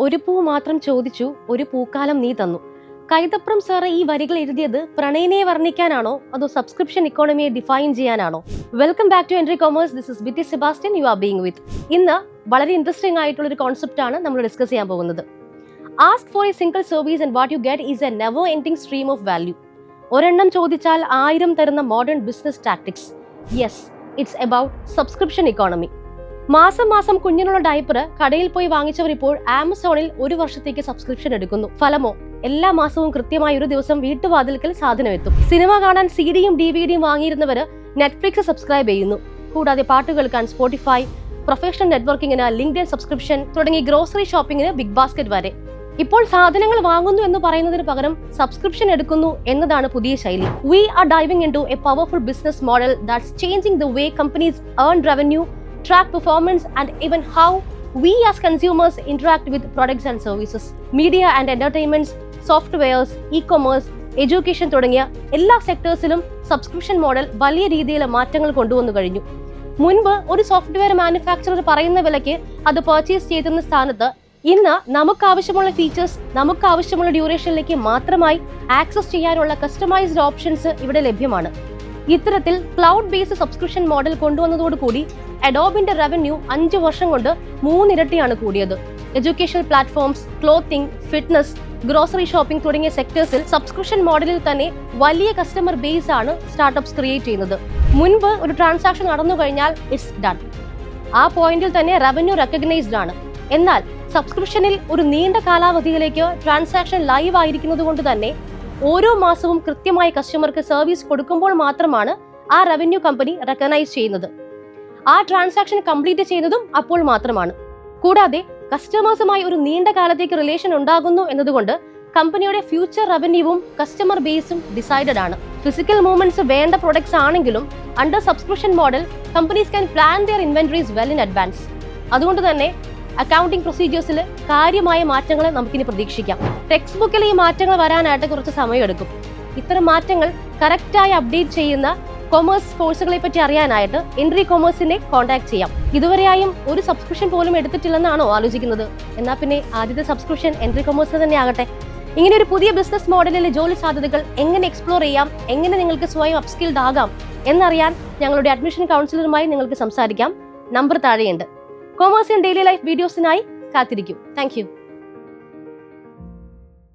ഒരു പൂ മാത്രം ചോദിച്ചു, ഒരു പൂക്കാലം നീ തന്നു. കൈതപ്രം സാറ് ഈ വരികൾ എഴുതിയത് പ്രണയിനെ വർണ്ണിക്കാനാണോ അതോ സബ്സ്ക്രിപ്ഷൻ ഇക്കോണമിയെ ഡിഫൈൻ ചെയ്യാനാണോ? Welcome back to entri commerce. This is Vitty Sebastian. You are being with. ഇന്ന് വളരെ ഇൻട്രസ്റ്റിംഗ് ആയിട്ടുള്ള ഒരു കോൺസെപ്റ്റ് ആണ് നമ്മൾ ഡിസ്കസ് ചെയ്യാൻ പോകുന്നത്. Ask for A single service and what you get is A never ending stream of value. ഒരെണ്ണം ചോദിച്ചാൽ 1000 തരുന്ന modern business tactics. Yes, it's about subscription economy. മാസം മാസം കുഞ്ഞിനുള്ള ഡയപ്പർ കടയിൽ പോയി വാങ്ങിച്ചവർ ഇപ്പോൾ ആമസോണിൽ 1 വർഷത്തേക്ക് സബ്സ്ക്രിപ്ഷൻ എടുക്കുന്നു. ഫലമോ, എല്ലാ മാസവും കൃത്യമായി ഒരു ദിവസം വീട്ടുവാതിൽക്കൽ സാധനം എത്തും. സിനിമ കാണാൻ സിഡിയും ഡിവിഡിയും വാങ്ങിയിരുന്നവര് നെറ്റ്ഫ്ലിക്സ് സബ്സ്ക്രൈബ് ചെയ്യുന്നു. കൂടാതെ പാട്ട് കേൾക്കാൻ സ്പോട്ടിഫൈ, പ്രൊഫഷണൽ നെറ്റ്വർക്കിങ്ങിന് ലിങ്ക്ഡ്ഇൻ സബ്സ്ക്രിപ്ഷൻ തുടങ്ങി ഗ്രോസറി ഷോപ്പിങ്ങിന് ബിഗ് ബാസ്ക്കറ്റ് വരെ. ഇപ്പോൾ സാധനങ്ങൾ വാങ്ങുന്നു എന്ന് പറയുന്നതിന് പകരം സബ്സ്ക്രിപ്ഷൻ എടുക്കുന്നു എന്നതാണ് പുതിയ ശൈലി. We are diving into a powerful business model that's changing the way companies earn revenue, track performance and even how we as consumers interact with products and services. Media and entertainments, softwares, e-commerce, education തുടങ്ങിയ എല്ലാ സെക്ടേഴ്സിലും subscription model വലിയ രീതിയിൽ മാറ്റങ്ങൾ കൊണ്ടുവന്നു കഴിഞ്ഞു. മുൻപ് ഒരു software manufacturer പറയുന്ന വിലയ്ക്ക് അത് പർച്ചേസ് ചെയ്തിരുന്ന സ്ഥാനത്ത് ഇന്ന് നമുക്ക് ആവശ്യമുള്ള ഫീച്ചേഴ്സ് നമുക്ക് ആവശ്യമുള്ള ഡ്യൂറേഷനിലേക്ക് മാത്രമായി ആക്സസ് ചെയ്യാനുള്ള കസ്റ്റമൈസ്ഡ് ഓപ്ഷൻസ് ഇവിടെ ലഭ്യമാണ്. ഇത്തരത്തിൽ ക്ലൗഡ് ബേസ്ഡ് സബ്സ്ക്രിപ്ഷൻ മോഡൽ കൊണ്ടുവന്നതോടുകൂടി അഡോബിന്റെ റവന്യൂ 5 വർഷം കൊണ്ട് 3 ഇരട്ടിയാണ് കൂടിയത്. Education platforms, clothing, fitness, grocery shopping തുടങ്ങിയ സെക്ടേഴ്സിൽ സബ്സ്ക്രിപ്ഷൻ മോഡലിൽ തന്നെ വലിയ കസ്റ്റമർ ബേസ് ആണ് സ്റ്റാർട്ടപ്സ് ക്രിയേറ്റ് ചെയ്യുന്നത്. മുൻപ് ഒരു ട്രാൻസാക്ഷൻ നടന്നു കഴിഞ്ഞാൽ ഇറ്റ്സ് ഡൺ. ആ പോയിന്റിൽ തന്നെ റവന്യൂ റെക്കഗ്നൈസ്ഡ് ആണ്. എന്നാൽ സബ്സ്ക്രിപ്ഷനിൽ ഒരു നീണ്ട കാലാവധിയിലേക്ക് ട്രാൻസാക്ഷൻ ലൈവ് ആയിരിക്കുന്നത് കൊണ്ട് തന്നെ ഓരോ മാസവും കൃത്യമായി കസ്റ്റമർക്ക് സർവീസ് കൊടുക്കുമ്പോൾ മാത്രമാണ് ആ റവന്യൂ കമ്പനി റെക്കഗ്നൈസ് ചെയ്യുന്നത്. ആ ട്രാൻസാക്ഷൻ കംപ്ലീറ്റ് ചെയ്യുന്നതും അപ്പോൾ മാത്രമാണ്. കൂടാതെ കസ്റ്റമേഴ്സുമായി ഒരു നീണ്ട കാലത്തേക്ക് റിലേഷൻ ഉണ്ടാകുന്നു എന്നതുകൊണ്ട് കമ്പനിയുടെ ഫ്യൂച്ചർ റവന്യൂവും കസ്റ്റമർ ബേസും ഡിസൈഡഡ് ആണ്. ഫിസിക്കൽ മൂവ്മെന്റ്സ് വേണ്ട പ്രൊഡക്ട്സ് ആണെങ്കിലും under subscription model companies can plan their inventories well in advance. അതുകൊണ്ട് തന്നെ അക്കൗണ്ടിംഗ് പ്രൊസീജിയേഴ്സിൽ കാര്യമായ മാറ്റങ്ങൾ നമുക്കിനി പ്രതീക്ഷിക്കാം. ടെക്സ്റ്റ് ബുക്കിൽ ഈ മാറ്റങ്ങൾ വരാനായിട്ട് കുറച്ച് സമയമെടുക്കും. ഇത്തരം മാറ്റങ്ങൾ കറക്റ്റായി അപ്ഡേറ്റ് ചെയ്യുന്ന കൊമേഴ്സ് കോഴ്സുകളെ പറ്റി അറിയാനായിട്ട് എൻട്രി കൊമേഴ്സിനെ കോൺടാക്ട് ചെയ്യാം. ഇതുവരെയായും ഒരു സബ്സ്ക്രിപ്ഷൻ പോലും എടുത്തിട്ടില്ലെന്നാണോ ആലോചിക്കുന്നത്? എന്നാൽ പിന്നെ ആദ്യത്തെ സബ്സ്ക്രിപ്ഷൻ എൻട്രി കൊമേഴ്സ് തന്നെ ആകട്ടെ. ഇങ്ങനെ ഒരു പുതിയ ബിസിനസ് മോഡലിലെ ജോലി സാധ്യതകൾ എങ്ങനെ എക്സ്പ്ലോർ ചെയ്യാം, എങ്ങനെ നിങ്ങൾക്ക് സ്വയം അപ്സ്കിൽഡ് ആകാം എന്നറിയാൻ ഞങ്ങളുടെ അഡ്മിഷൻ കൗൺസിലറുമായി നിങ്ങൾക്ക് സംസാരിക്കാം. നമ്പർ താഴെയുണ്ട്. കൊമേഴ്സ് ആൻഡ് ഡെയിലി ലൈഫ് വീഡിയോസിനായി കാത്തിരിക്കും. Thank U.